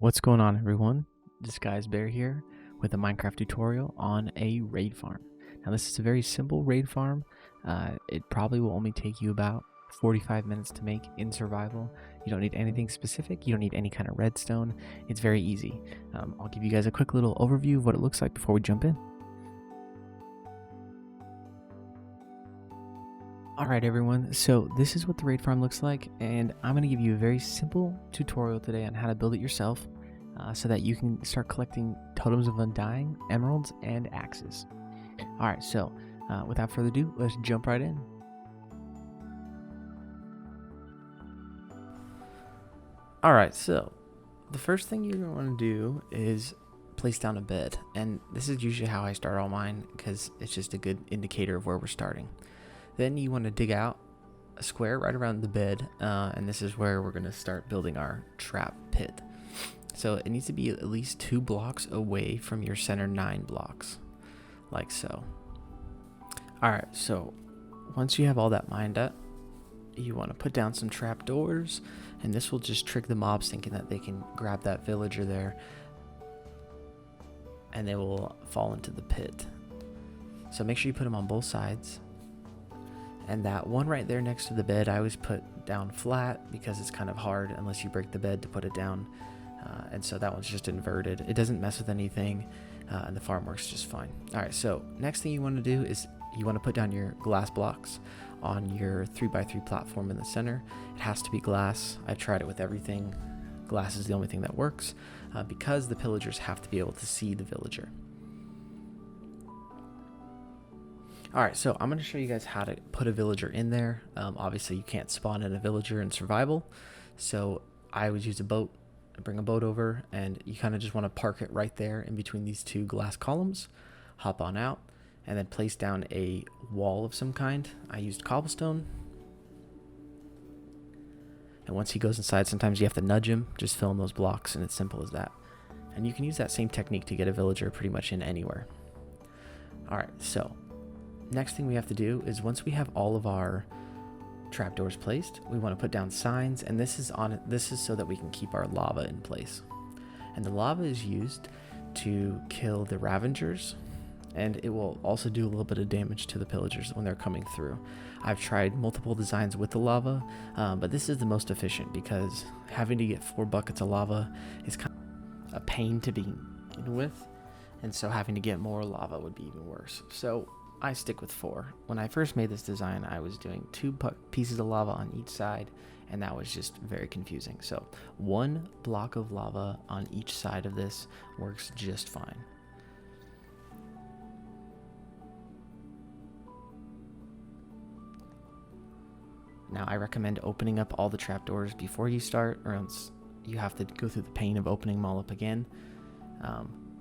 What's going on, everyone? This guy's Bear here with a Minecraft tutorial on a raid farm. Now this is a very simple raid farm. It probably will only take you about 45 minutes to make in survival. You don't need anything specific. You don't need any kind of redstone. It's very easy. I'll give you guys a quick little overview of what it looks like before we jump in. Alright everyone, so this is what the raid farm looks like, and I'm going to give you a very simple tutorial today on how to build it yourself so that you can start collecting totems of undying, emeralds, and axes. Alright, so without further ado, let's jump right in. Alright, so the first thing you're going to want to do is place down a bed, and this is usually how I start all mine because it's just a good indicator of where we're starting. Then you want to dig out a square right around the bed, and this is where we're going to start building our trap pit. So it needs to be at least 2 blocks away from your center 9 blocks, like so. Alright, so once you have all that mined up, you want to put down some trap doors, and this will just trick the mobs thinking that they can grab that villager there, and they will fall into the pit. So make sure you put them on both sides. And that one right there next to the bed, I always put down flat because it's kind of hard unless you break the bed to put it down. And so that one's just inverted. It doesn't mess with anything, and the farm works just fine. All right, so next thing you want to do is you want to put down your glass blocks on your 3x3 platform in the center. It has to be glass. I've tried it with everything. Glass is the only thing that works because the pillagers have to be able to see the villager. Alright, so I'm going to show you guys how to put a villager in there. Obviously, you can't spawn in a villager in survival, so I would use a boat, bring a boat over, and you kind of just want to park it right there in between these 2 glass columns, hop on out, and then place down a wall of some kind. I used cobblestone, and once he goes inside, sometimes you have to nudge him, just fill in those blocks, and it's simple as that. And you can use that same technique to get a villager pretty much in anywhere. Alright, so next thing we have to do is once we have all of our trapdoors placed, we want to put down signs, and this is so that we can keep our lava in place. And the lava is used to kill the ravengers, and it will also do a little bit of damage to the pillagers when they're coming through. I've tried multiple designs with the lava, but this is the most efficient because having to get 4 buckets of lava is kind of a pain to begin with, and so having to get more lava would be even worse. So I stick with 4. When I first made this design, I was doing 2 pieces of lava on each side, and that was just very confusing. So 1 block of lava on each side of this works just fine. Now I recommend opening up all the trapdoors before you start, or else you have to go through the pain of opening them all up again.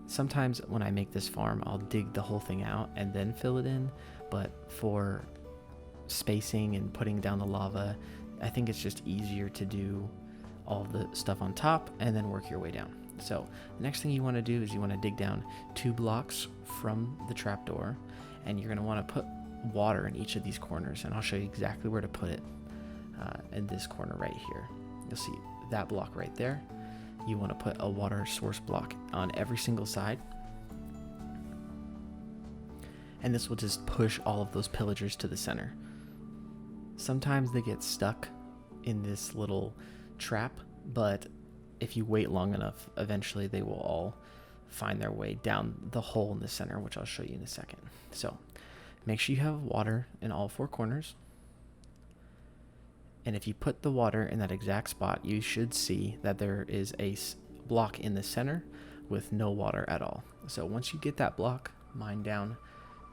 Sometimes when I make this farm, I'll dig the whole thing out and then fill it in, but for spacing and putting down the lava, I think it's just easier to do all the stuff on top and then work your way down. So the next thing you want to do is you want to dig down 2 blocks from the trapdoor, and you're going to want to put water in each of these corners, and I'll show you exactly where to put it in this corner right here. You'll see that block right there. You want to put a water source block on every single side, and this will just push all of those pillagers to the center. Sometimes they get stuck in this little trap, but if you wait long enough, eventually they will all find their way down the hole in the center, which I'll show you in a second. So make sure you have water in all 4 corners. And if you put the water in that exact spot, you should see that there is a block in the center with no water at all. So once you get that block, mine down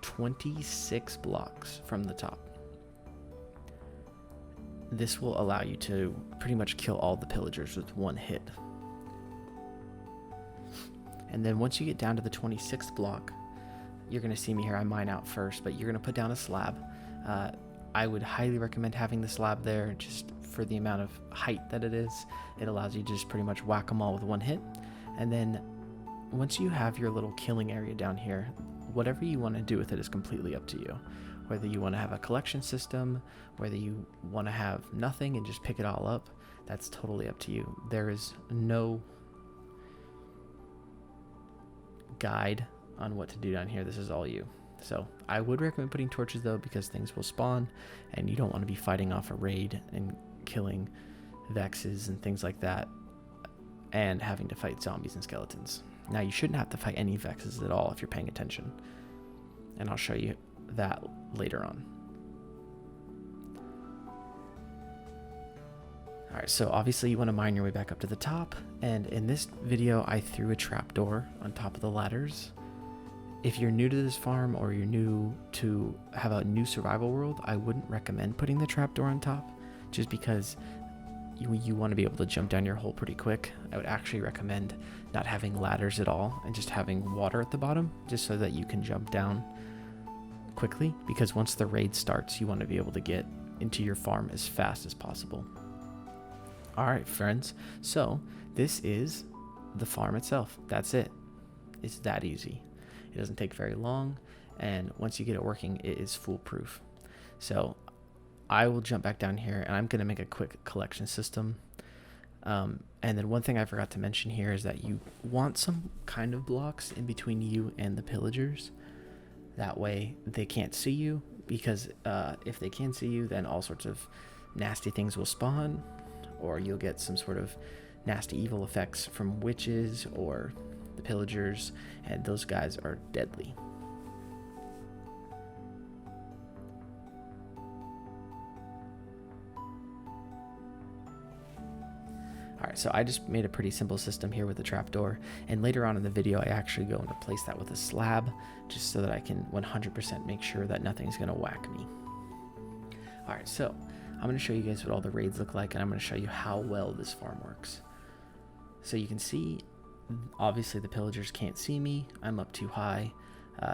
26 blocks from the top. This will allow you to pretty much kill all the pillagers with 1 hit. And then once you get down to the 26th block, you're going to see me here. I mine out first, but you're going to put down a slab. I would highly recommend having the slab there just for the amount of height that it is. It allows you to just pretty much whack them all with 1 hit. And then once you have your little killing area down here, whatever you want to do with it is completely up to you. Whether you want to have a collection system, whether you want to have nothing and just pick it all up, that's totally up to you. There is no guide on what to do down here. This is all you. So I would recommend putting torches though, because things will spawn and you don't want to be fighting off a raid and killing vexes and things like that and having to fight zombies and skeletons. Now you shouldn't have to fight any vexes at all if you're paying attention, and I'll show you that later on. Alright, so obviously you want to mine your way back up to the top, and in this video I threw a trapdoor on top of the ladders. If you're new to this farm or you're new to have a new survival world, I wouldn't recommend putting the trapdoor on top, just because you want to be able to jump down your hole pretty quick. I would actually recommend not having ladders at all and just having water at the bottom, just so that you can jump down quickly, because once the raid starts you want to be able to get into your farm as fast as possible. Alright friends, so this is the farm itself. That's it. It's that easy. It doesn't take very long, and once you get it working, it is foolproof. So I will jump back down here and I'm going to make a quick collection system. And then one thing I forgot to mention here is that you want some kind of blocks in between you and the pillagers. That way they can't see you, because if they can see you, then all sorts of nasty things will spawn, or you'll get some sort of nasty evil effects from witches or the pillagers, and those guys are deadly. Alright, so I just made a pretty simple system here with the trapdoor, and later on in the video I actually go and replace that with a slab, just so that I can 100% make sure that nothing's going to whack me. Alright, so I'm going to show you guys what all the raids look like, and I'm going to show you how well this farm works. So you can see, obviously the pillagers can't see me, I'm up too high,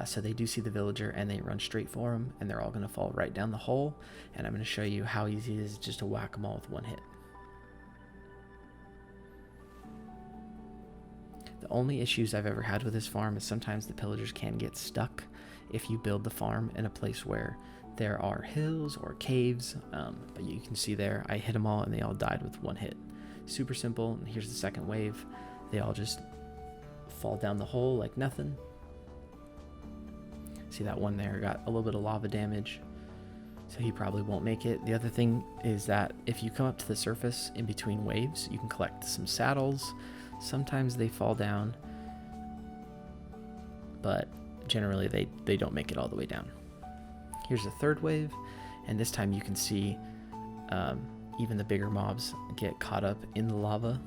so they do see the villager and they run straight for him, and they're all going to fall right down the hole, and I'm going to show you how easy it is just to whack them all with one hit. The only issues I've ever had with this farm is sometimes the pillagers can get stuck if you build the farm in a place where there are hills or caves, but you can see there I hit them all and they all died with one hit. Super simple. And here's the second wave. They all just fall down the hole like nothing. See that one there got a little bit of lava damage, so he probably won't make it. The other thing is that if you come up to the surface in between waves, you can collect some saddles. Sometimes they fall down, but generally they don't make it all the way down. Here's the third wave, and this time you can see even the bigger mobs get caught up in the lava.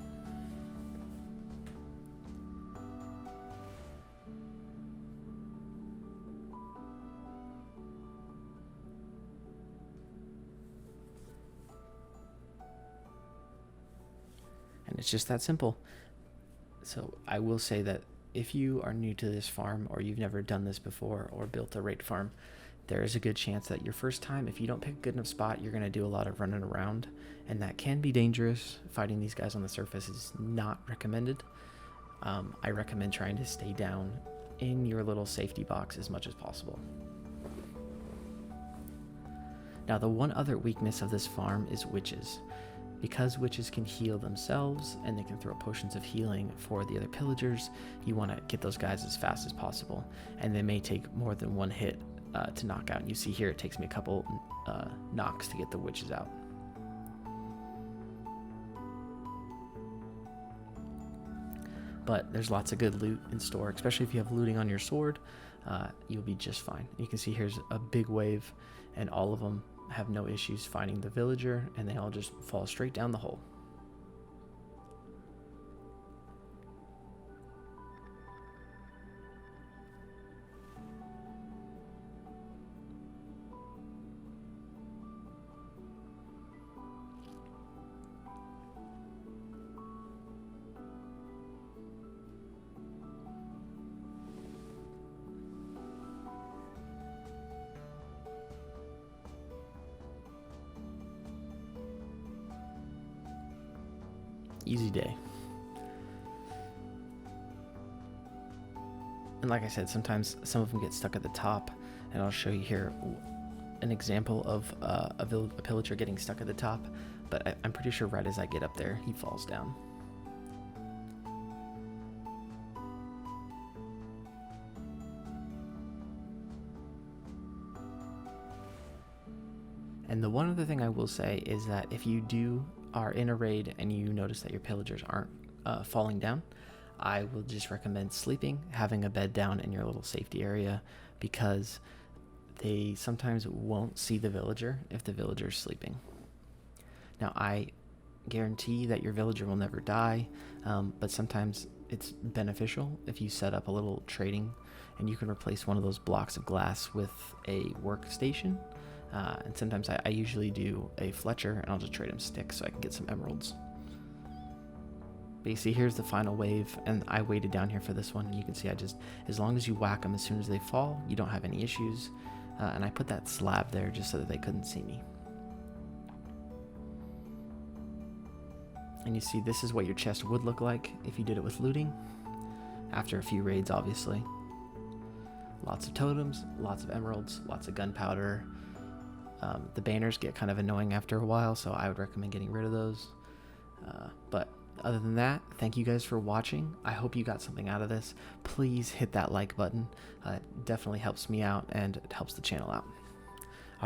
And it's just that simple. So I will say that if you are new to this farm, or you've never done this before or built a raid farm, there is a good chance that your first time, if you don't pick a good enough spot, you're going to do a lot of running around, and that can be dangerous. Fighting these guys on the surface is not recommended. I recommend trying to stay down in your little safety box as much as possible. Now, the one other weakness of this farm is witches. Because witches can heal themselves and they can throw potions of healing for the other pillagers, you want to get those guys as fast as possible, and they may take more than one hit to knock out. And you see here it takes me a couple knocks to get the witches out. But there's lots of good loot in store, especially if you have looting on your sword. You'll be just fine. You can see here's a big wave, and all of them have no issues finding the villager, and they all just fall straight down the hole. Easy day. And like I said, sometimes some of them get stuck at the top, and I'll show you here an example of a pillager getting stuck at the top, but I'm pretty sure right as I get up there, he falls down. And the one other thing I will say is that if you are in a raid and you notice that your pillagers aren't falling down, I will just recommend sleeping, having a bed down in your little safety area, because they sometimes won't see the villager if the villager's sleeping. Now, I guarantee that your villager will never die, but sometimes it's beneficial if you set up a little trading and you can replace one of those blocks of glass with a workstation. And sometimes I usually do a Fletcher, and I'll just trade him sticks so I can get some emeralds. But you see, here's the final wave, and I waited down here for this one, and you can see as long as you whack them as soon as they fall, you don't have any issues. And I put that slab there just so that they couldn't see me. And you see, this is what your chest would look like if you did it with looting, after a few raids, obviously. Lots of totems, lots of emeralds, lots of gunpowder. The banners get kind of annoying after a while, so I would recommend getting rid of those. But other than that, thank you guys for watching. I hope you got something out of this. Please hit that like button. It definitely helps me out, and it helps the channel out.